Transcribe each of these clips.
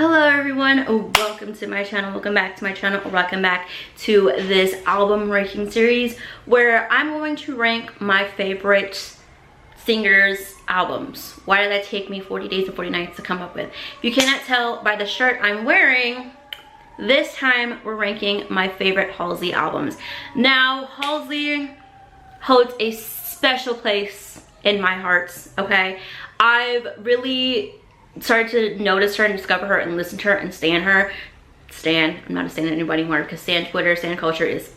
Hello everyone, welcome to my channel, welcome back to my channel, welcome back to this album ranking series where I'm going to rank my favorite singers' albums. Why did that take me 40 days and 40 nights to come up with? If you cannot tell by the shirt I'm wearing, this time we're ranking my favorite Halsey albums. Now, Halsey holds a special place in my heart, okay? I've really started to notice her and discover her and listen to her and stan her. I'm not a stan anybody anymore because stan Twitter, stan culture is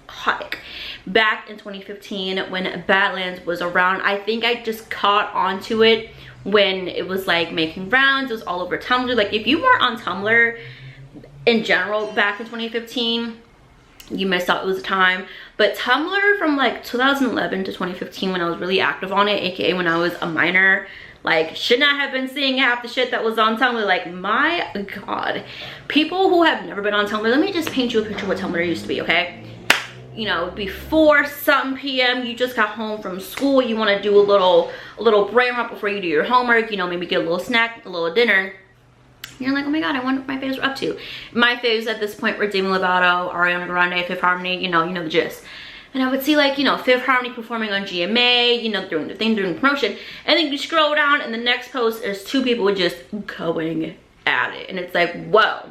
psychotic. Back in 2015 when Badlands was around, I think I just caught onto it when it was like making rounds. It was all over Tumblr. Like if you weren't on Tumblr in general back in 2015, you missed out. It was a time. But Tumblr from like 2011 to 2015 when I was really active on it, aka when I was a minor, like should not have been seeing half the shit that was on Tumblr. Like my god, people who have never been on Tumblr, let me just paint you a picture of what Tumblr used to be, okay? You know, before some PM, you just got home from school, you want to do a little brain rot before you do your homework, you know, maybe get a little snack, a little dinner. You're like, oh my god, I wonder what my faves are up to. My faves at this point were Demi Lovato, Ariana Grande, Fifth Harmony, you know the gist. And I would see like, you know, Fifth Harmony performing on GMA, you know, doing the thing, doing promotion. And then you scroll down and the next post is two people just going at it. And it's like, whoa,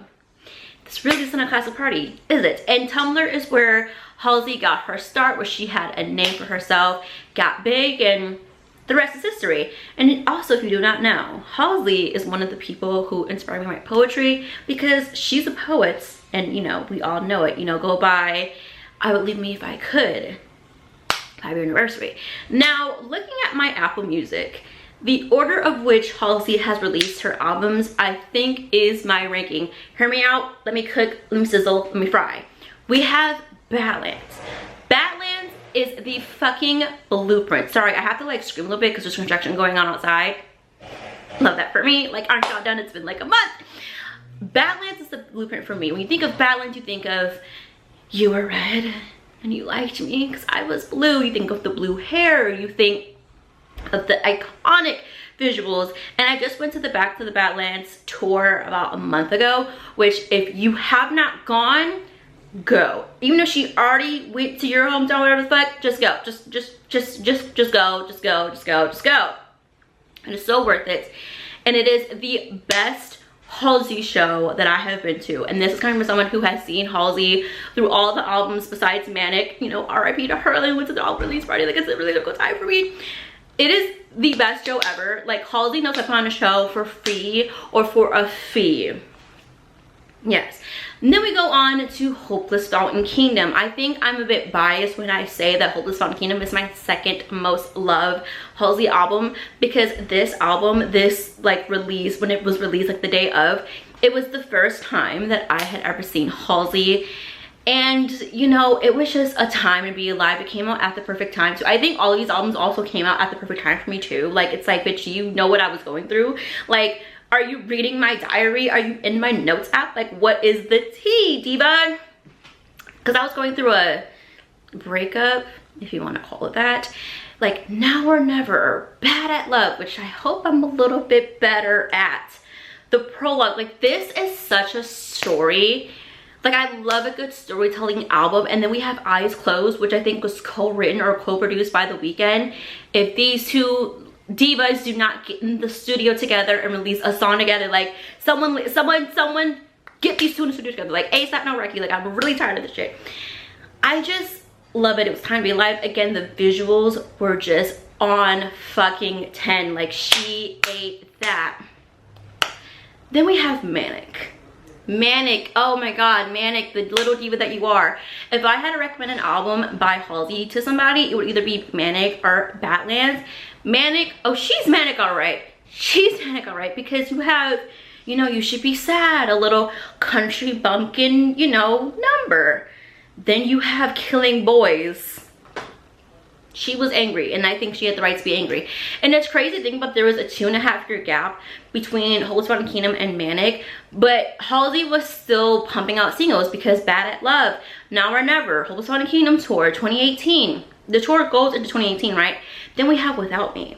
this really isn't a classic party, is it? And Tumblr is where Halsey got her start, where she had a name for herself, got big, and the rest is history. And also, if you do not know, Halsey is one of the people who inspired me to write poetry because she's a poet. And, you know, we all know it, you know, go by I Would Leave Me If I Could, 5-year anniversary. Now, looking at my Apple Music, the order of which Halsey has released her albums, I think is my ranking. Hear me out, let me cook, let me sizzle, let me fry. We have Badlands. Badlands is the fucking blueprint. Sorry, I have to like scream a little bit because there's construction going on outside. Love that for me. Like, aren't y'all done? It's been like a month. Badlands is the blueprint for me. When you think of Badlands, you think of You Were Red and You Liked Me because I Was Blue. You think of the blue hair. You think of the iconic visuals. And I just went to the Back to the Badlands tour about a month ago, which if you have not gone, go. Even though she already went to your hometown, whatever the fuck, just go. Just go. And it's so worth it. And it is the best Halsey show that I have been to, and this is coming from someone who has seen Halsey through all the albums besides Manic. You know, RIP to her. I went to the album release party. Like, it's a really difficult time for me. It is the best show ever. Like, Halsey knows I put on a show for free or for a fee. Yes. And then we go on to Hopeless Fountain Kingdom. I think I'm a bit biased when I say that Hopeless Fountain Kingdom is my second most loved Halsey album, because this album, this like release, when it was released like the day of, it was the first time that I had ever seen Halsey. And you know, it was just a time to be alive. It came out at the perfect time. So I think all of these albums also came out at the perfect time for me too. Like, it's like, bitch, you know what I was going through. Like, are you reading my diary? Are you in my notes app? Like, what is the tea, diva? Because I was going through a breakup, if you want to call it that. Like, Now or Never, Bad at Love, which I hope I'm a little bit better at. The prologue, like, this is such a story. Like, I love a good storytelling album. And then we have Eyes Closed, which I think was co-written or co-produced by The Weeknd. If these two divas do not get in the studio together and release a song together, like someone get these two in the studio together, like ASAP no Rocky. Like, I'm really tired of this shit. I just love it. It was time to be alive again. The visuals were just on fucking 10. Like, she ate that. Then we have Manic. Oh my god, Manic, the little diva that you are. If I had to recommend an album by Halsey to somebody, it would either be Manic or Badlands. Manic, oh, she's Manic all right. She's Manic all right, because you have, you know, You Should Be Sad, a little country bumpkin, you know, number. Then you have Killing Boys. She was angry, and I think she had the right to be angry. And it's crazy to think about, there was a 2.5-year gap between Hopeless Fountain Kingdom and Manic, but Halsey was still pumping out singles because Bad at Love, Now or Never, Hopeless Fountain Kingdom tour, 2018. The tour goes into 2018, right? Then we have Without Me.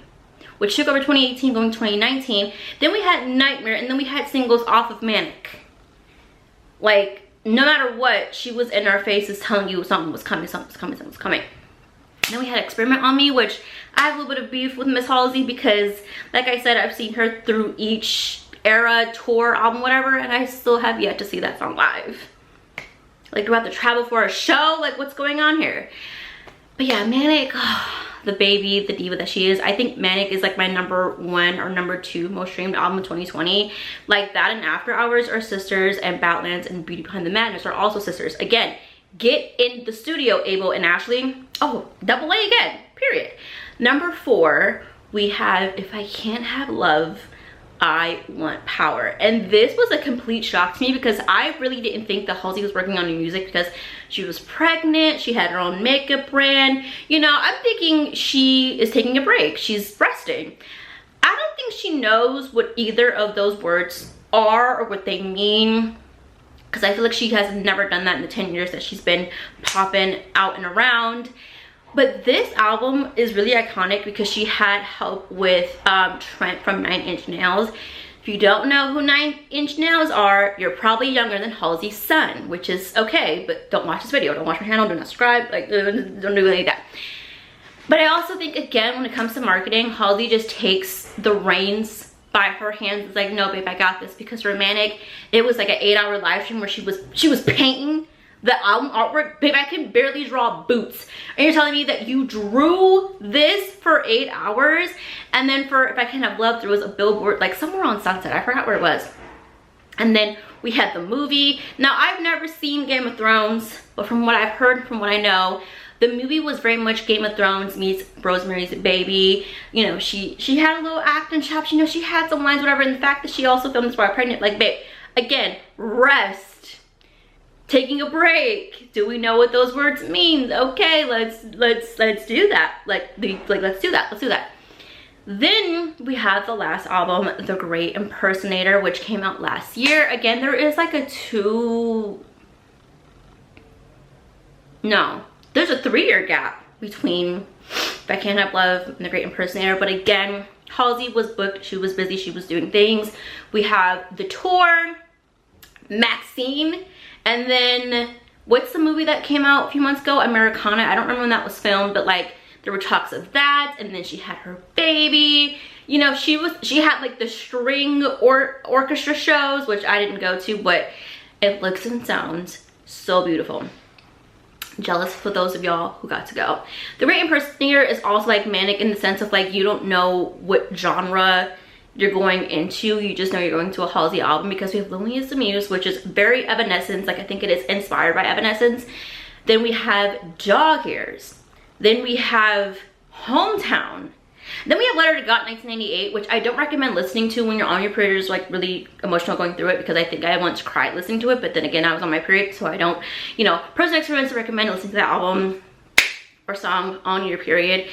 which took over 2018 going 2019. Then we had Nightmare, and then we had singles off of Manic. Like, no matter what, she was in our faces telling you something was coming, something was coming, something was coming. And then we had Experiment on Me, which I have a little bit of beef with Miss Halsey because, like I said, I've seen her through each era, tour, album, whatever, and I still have yet to see that song live. Like, do I have to travel for a show? Like, what's going on here? But yeah, Manic, oh, the baby, the diva that she is. I think Manic is like my #1 or #2 most streamed album of 2020. Like, that and After Hours are sisters, and Badlands and Beauty Behind the Madness are also sisters. Again, get in the studio, Abel and Ashley. Oh, double A again, period. #4, we have If I Can't Have Love, I Want Power. And this was a complete shock to me because I really didn't think that Halsey was working on new music because she was pregnant, she had her own makeup brand. You know, I'm thinking she is taking a break, she's resting. I don't think she knows what either of those words are or what they mean, because I feel like she has never done that in the 10 years that she's been popping out and around. But this album is really iconic because she had help with Trent from 9 Inch Nails. If you don't know who 9 Inch Nails are, you're probably younger than Halsey's son, which is okay, but don't watch this video, don't watch my channel, do not subscribe, like, don't do any of that. But I also think, again, when it comes to marketing, Halsey just takes the reins by her hands. It's like, no, babe, I got this. Because Romantic, it was like an 8-hour live stream where she was painting the album artwork. Babe, I can barely draw boots, and you're telling me that you drew this for 8 hours? And then for If I Can't Have Love, there was a billboard like somewhere on Sunset, I forgot where it was. And then we had the movie. Now, I've never seen Game of Thrones, but from what I've heard, from what I know, the movie was very much Game of Thrones meets Rosemary's Baby. You know, she had a little acting chops, you know, she had some lines, whatever. And the fact that she also filmed this while pregnant, like, babe, again, rest. Taking a break. Do we know what those words mean? Okay, let's do that. Let's do that. Then we have the last album, The Great Impersonator, which came out last year. Again, there is like there's a 3-year gap between If I Can't Have Love and The Great Impersonator. But again, Halsey was booked, she was busy, she was doing things. We have the tour, Maxine, and then what's the movie that came out a few months ago? Americana. I don't remember when that was filmed, but like there were talks of that. And then she had her baby. You know, she had like the string orchestra shows, which I didn't go to, but it looks and sounds so beautiful. Jealous for those of y'all who got to go. The Great Impersonator is also like Manic in the sense of like you don't know what genre you're going into, you just know you're going to a Halsey album, because we have Lonely is the Muse, which is very Evanescence, like I think it is inspired by Evanescence. Then we have Dog Ears. Then we have Hometown. Then we have Letter to God 1998, which I don't recommend listening to when you're on your period, like really emotional going through it, because I think I once cried listening to it, but then again I was on my period, so I don't, you know, personal experience to recommend listening to that album or song on your period.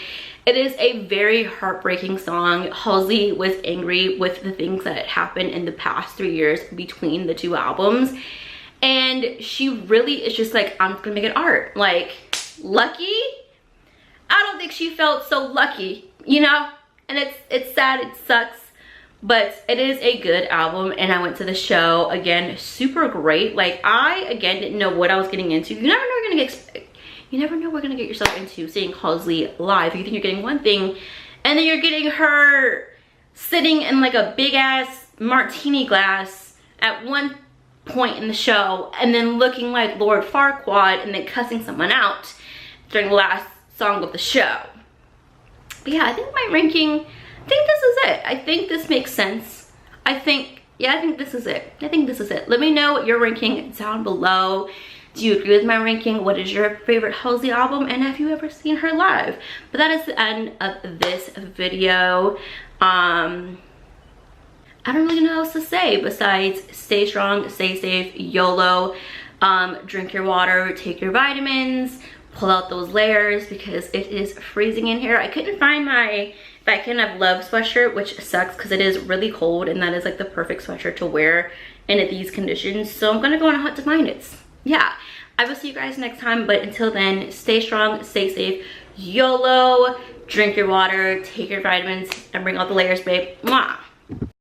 It is a very heartbreaking song. Halsey was angry with the things that had happened in the past 3 years between the two albums. And she really is just like, I'm gonna make it art. Like, lucky? I don't think she felt so lucky, you know? And it's sad, it sucks, but it is a good album. And I went to the show, again, super great. Like, I, again, didn't know what I was getting into. You never know what you're gonna get yourself into seeing Halsey live. You think you're getting one thing, and then you're getting her sitting in like a big ass martini glass at one point in the show, and then looking like Lord Farquaad, and then cussing someone out during the last song of the show. But yeah, I think my ranking, I think this is it. I think this makes sense. I think this is it. Let me know what your ranking down below. Do you agree with my ranking? What is your favorite Halsey album? And have you ever seen her live? But that is the end of this video. I don't really know what else to say besides stay strong, stay safe, YOLO, drink your water, take your vitamins, pull out those layers because it is freezing in here. I couldn't find my If I Can't Have Love sweatshirt, which sucks because it is really cold, and that is like the perfect sweatshirt to wear in these conditions. So I'm gonna go on a hunt to find it. Yeah, I will see you guys next time, but until then, stay strong, stay safe, YOLO, Drink your water, take your vitamins, and bring out the layers, babe. Mwah.